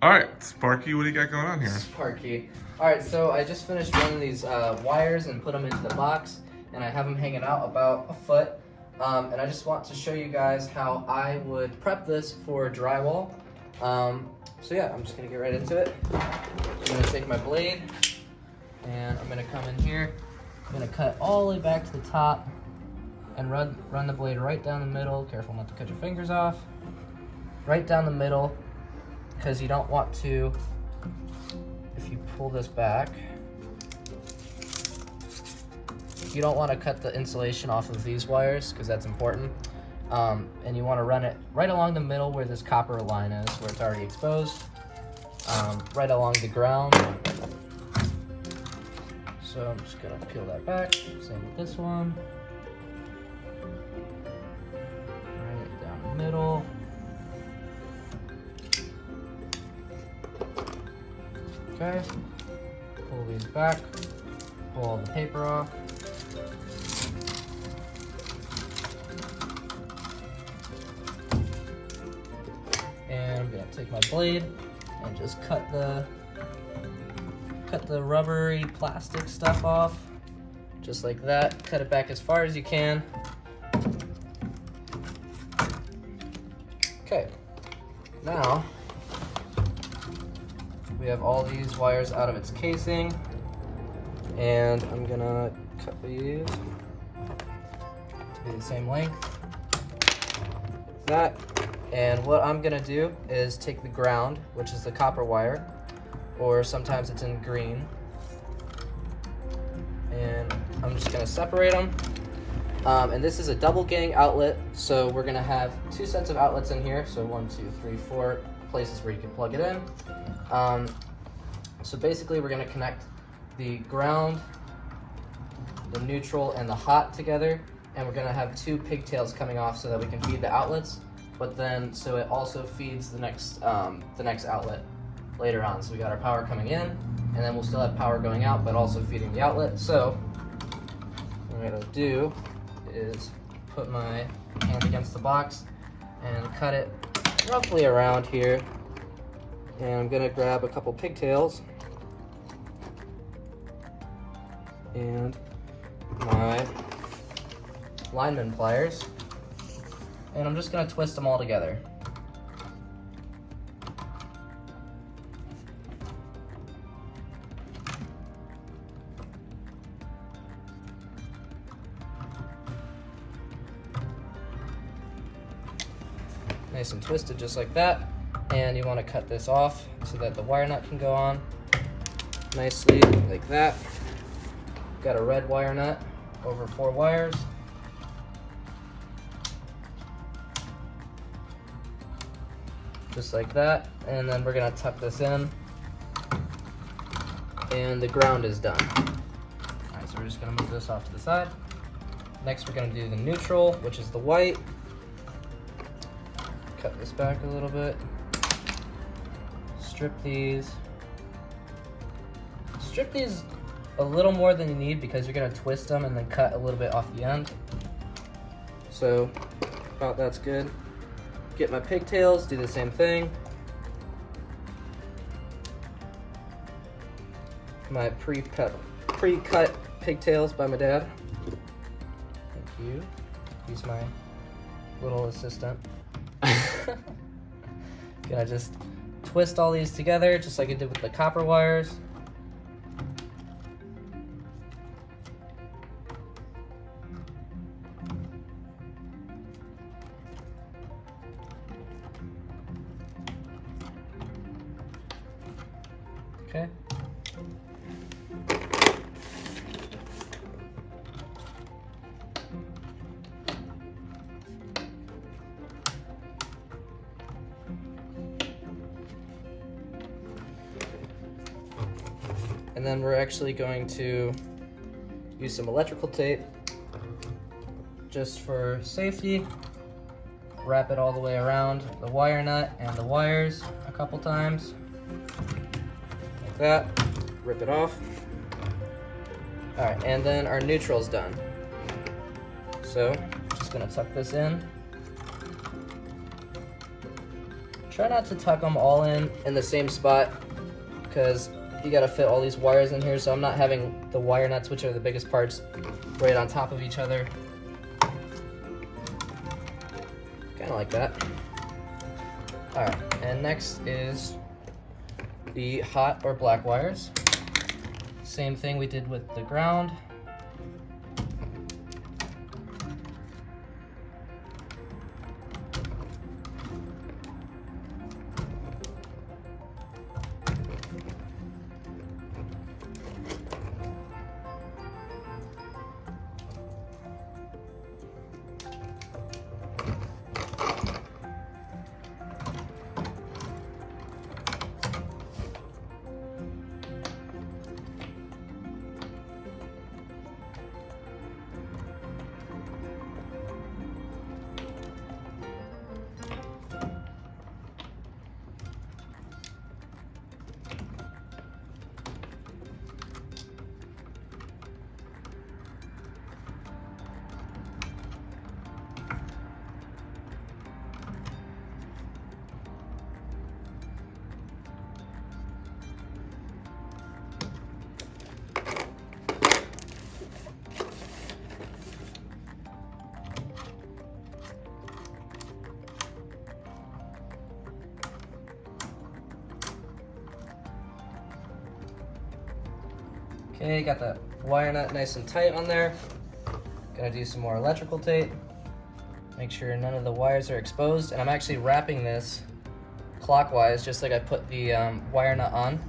All right, Sparky, what do you got going on here? Sparky. Alright, so I just finished running these wires and put them into the box, and I have them hanging out about a foot. And I just want to show you guys how I would prep this for drywall. So yeah, I'm just gonna get right into it. I'm gonna take my blade, and I'm gonna come in here. I'm gonna cut all the way back to the top, and run the blade right down the middle. Careful not to cut your fingers off. Right down the middle, because you don't want to, if you pull this back, you don't want to cut the insulation off of these wires because that's important. And you want to run it right along the middle where this copper line is, where it's already exposed, right along the ground. So I'm just gonna peel that back. Same with this one. Run it down the middle. Okay, pull these back, pull all the paper off. And I'm gonna take my blade and just cut the rubbery plastic stuff off, just like that. Cut it back as far as you can. Okay, now we have all these wires out of its casing, and I'm gonna cut these to be the same length. That, and what I'm gonna do is take the ground, which is the copper wire, or sometimes it's in green, and I'm just gonna separate them. And this is a double gang outlet, so we're gonna have 2 sets of outlets in here, so 1, 2, 3, 4 places where you can plug it in. So basically we're going to connect the ground, the neutral, and the hot together, and we're going to have 2 pigtails coming off so that we can feed the outlets, but then so it also feeds the next outlet later on. So we got our power coming in, and then we'll still have power going out but also feeding the outlet. So what I'm going to do is put my hand against the box and cut it roughly around here. And I'm gonna grab a couple pigtails and my lineman pliers, and I'm just gonna twist them all together. Nice and twisted, just like that. And you want to cut this off so that the wire nut can go on nicely, like that. Got a red wire nut over 4 wires. Just like that. And then we're going to tuck this in. And the ground is done. Alright, so we're just going to move this off to the side. Next, we're going to do the neutral, which is the white. Cut this back a little bit. Strip these a little more than you need because you're going to twist them and then cut a little bit off the end. So about that's good. Get my pigtails, do the same thing. My pre-cut pigtails by my dad. Thank you. He's my little assistant. Gonna just twist all these together just like I did with the copper wires. Okay. And then we're actually going to use some electrical tape just for safety. Wrap it all the way around the wire nut and the wires a couple times. Like that. Rip it off. Alright, and then our neutral's done. So, just gonna tuck this in. Try not to tuck them all in the same spot, because you gotta fit all these wires in here, so I'm not having the wire nuts, which are the biggest parts, right on top of each other. Kind of like that. Alright, and next is the hot or black wires. Same thing we did with the ground. Okay, got the wire nut nice and tight on there. Gonna do some more electrical tape. Make sure none of the wires are exposed. And I'm actually wrapping this clockwise, just like I put the wire nut on.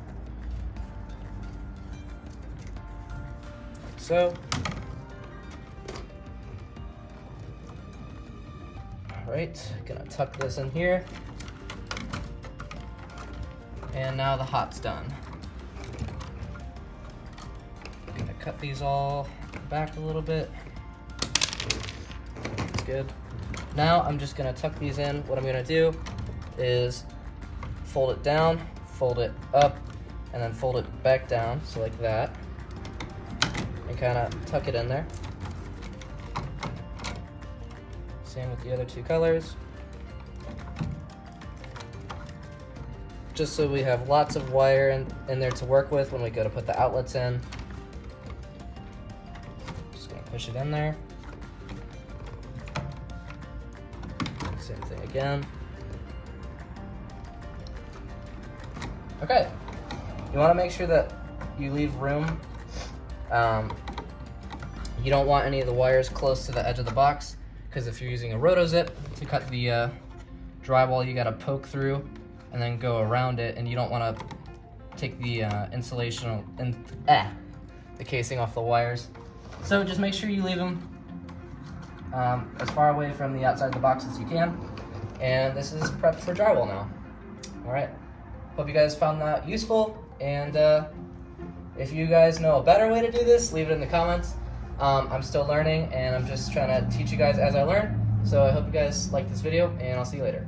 So. All right, gonna tuck this in here. And now the hot's done. Gonna cut these all back a little bit. That's good. Now I'm just gonna tuck these in. What I'm gonna do is fold it down, fold it up, and then fold it back down, so like that. And kind of tuck it in there. Same with the other two colors. Just so we have lots of wire in there to work with when we go to put the outlets in. Just gonna push it in there. Same thing again. Okay, you wanna make sure that you leave room. You don't want any of the wires close to the edge of the box, because if you're using a rotozip to cut the drywall, you gotta poke through and then go around it, and you don't want to take the insulation and the casing off the wires. So just make sure you leave them as far away from the outside of the box as you can. And this is prepped for drywall now. All right. Hope you guys found that useful. And if you guys know a better way to do this, leave it in the comments. I'm still learning, and I'm just trying to teach you guys as I learn. So I hope you guys like this video, and I'll see you later.